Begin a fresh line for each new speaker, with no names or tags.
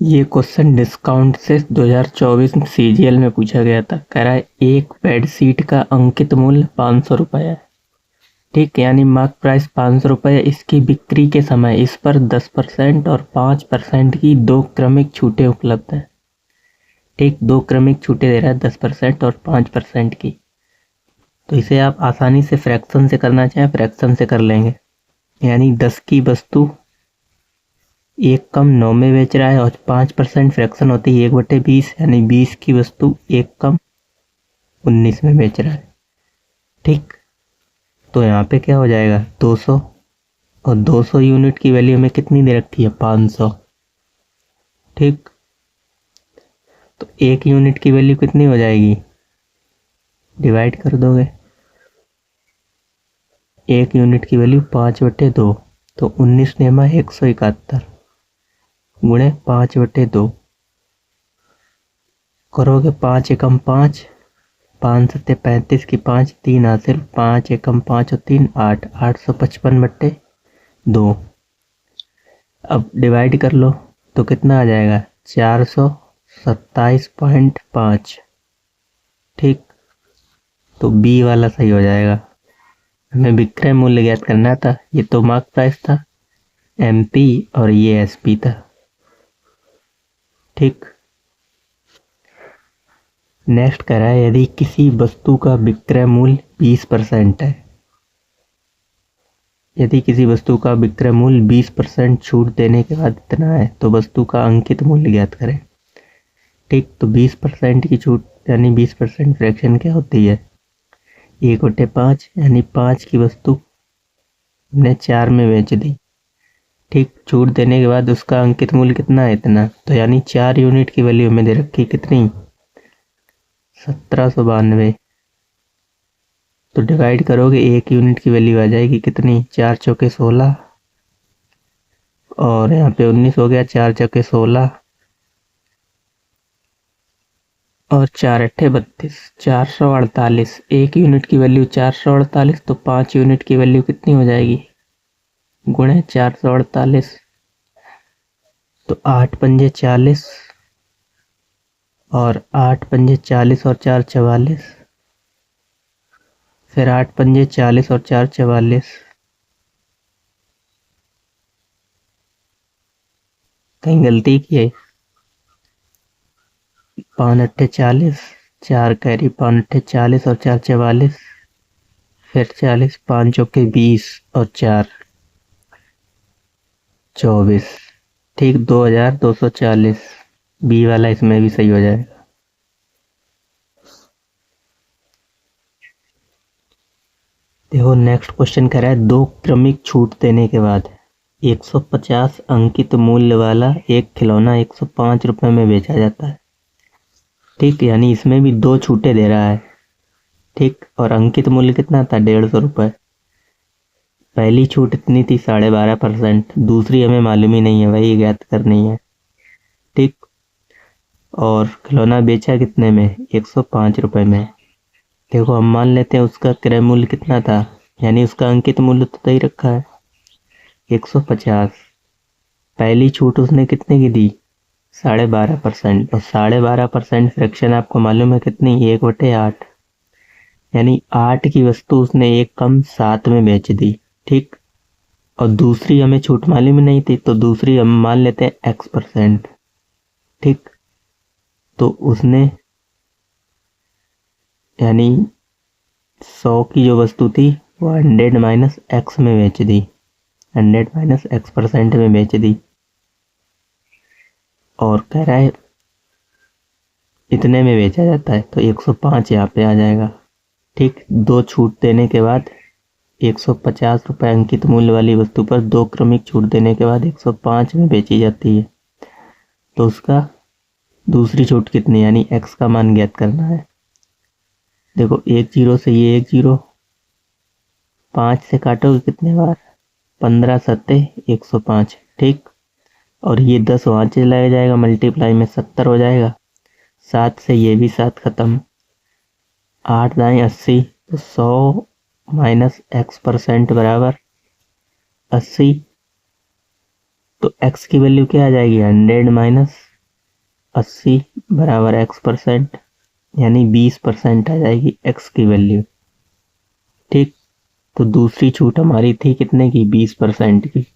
ये question discount से 2024 में सीजीएल में पूछा गया था। कह रहा है एक बेडशीट का अंकित मूल्य 500 रुपये है, ठीक, यानी मार्क प्राइस 500 रुपये। इसकी बिक्री के समय इस पर 10% और 5% की दो क्रमिक छूटें उपलब्ध हैं, ठीक, दो क्रमिक छूटें दे रहा है 10% और 5% की। तो इसे आप आसानी से फ्रैक्शन से करना चाहें फ्रैक्शन से कर लेंगे, यानी 10 की वस्तु 1 कम 9 में बेच रहा है और 5% फ्रैक्शन होती है 1/20, यानी 20 की वस्तु 1 कम 19 में बेच रहा है, ठीक। तो यहाँ पे क्या हो जाएगा 200, और 200 यूनिट की वैल्यू में कितनी दे रखी है 500, ठीक। तो 1 यूनिट की वैल्यू कितनी हो जाएगी, डिवाइड कर दोगे, 1 यूनिट की वैल्यू 5/2, तो 19 नेमा 171 गुणे 5/2 करोगे, 5 एकम 5, 5 सत्ते 35 की 5 3 हासिल, 5 एकम 5 और 3 8, 855/2। अब डिवाइड कर लो तो कितना आ जाएगा 427.5, ठीक। तो बी वाला सही हो जाएगा। हमें विक्रय मूल्य ज्ञात करना था, ये तो मार्क प्राइस था एमपी और ये एसपी था, ठीक। नेक्स्ट कह रहा है यदि किसी वस्तु का विक्रय मूल्य 20% है, यदि किसी वस्तु का विक्रय मूल्य 20% छूट देने के बाद इतना है तो वस्तु का अंकित मूल्य ज्ञात करें, ठीक। तो 20% की छूट यानी 20% फ्रैक्शन क्या होती है 1/5, यानी 5 की वस्तु हमने 4 में बेच दी, ठीक। छूट देने के बाद उसका अंकित मूल्य कितना है इतना, तो यानी 4 यूनिट की वैल्यू में दे रखी कितनी 1792। तो डिवाइड करोगे 1 यूनिट की वैल्यू आ जाएगी कितनी 4 चौके 16, और यहाँ पे 19 हो गया, 4 चौके 16 और 4 अट्ठे 32, 448। 1 यूनिट की वैल्यू 448, तो 5 यूनिट की वैल्यू कितनी हो जाएगी गुणे 448, तो 8 पंजे 40 और 8 पंजे 40 और 4 44, फिर 8 पंजे 40 और 4 44, कहीं गलती की है, 5 अट्ठे 40, 4 कैरी 5 अट्ठे 40 और 4 44, फिर 40, 5 चौके 20 और 4 24, ठीक, 2240। बी वाला इसमें भी सही हो जाएगा। देखो नेक्स्ट क्वेश्चन कह रहा है दो क्रमिक छूट देने के बाद 150 अंकित मूल्य वाला एक खिलौना 105 रुपये में बेचा जाता है, ठीक, यानी इसमें भी दो छूटे दे रहा है, ठीक। और अंकित मूल्य कितना था 150 रुपये। पहली छूट इतनी थी 12.5%, दूसरी हमें मालूम ही नहीं है भाई, ज्ञात करनी है, ठीक। और खिलौना बेचा कितने में 105 रुपये में। देखो हम मान लेते हैं उसका क्रय मूल्य कितना था, यानी उसका अंकित मूल्य तो दे रखा है 150। पहली छूट उसने कितने की दी 12.5%, और 12.5% फ्रैक्शन आपको मालूम है कितनी 1/8, यानी 8 की वस्तु उसने 1 कम 7 में बेच दी, ठीक। और दूसरी हमें छूट मालूम ही नहीं थी, तो दूसरी हम मान लेते हैं X%, ठीक। तो उसने यानी 100 की जो वस्तु थी वो 100 माइनस X में बेच दी, 100 माइनस X% में बेच दी, और कह रहा है इतने में बेचा जाता है, तो 105 यहाँ पे आ जाएगा, ठीक। दो छूट देने के बाद 150 रुपये अंकित मूल्य वाली वस्तु पर दो क्रमिक छूट देने के बाद 105 में बेची जाती है, तो उसका दूसरी छूट कितनी यानी X का मान ज्ञात करना है। देखो 1 0 से ये 1 0, 5 से काटोगे कितने बार 15 सत्ते 105, ठीक। और ये 10 वहाँ चला जाएगा, मल्टीप्लाई में 70 हो जाएगा, 7 से ये भी 7 खत्म, 8 दाएँ 80, तो 100 माइनस X% बराबर 80, तो X की वैल्यू क्या आ जाएगी 100 माइनस 80 बराबर x%, यानी 20% आ जाएगी x की वैल्यू। ठीक, तो दूसरी छूट हमारी थी कितने की, 20% की।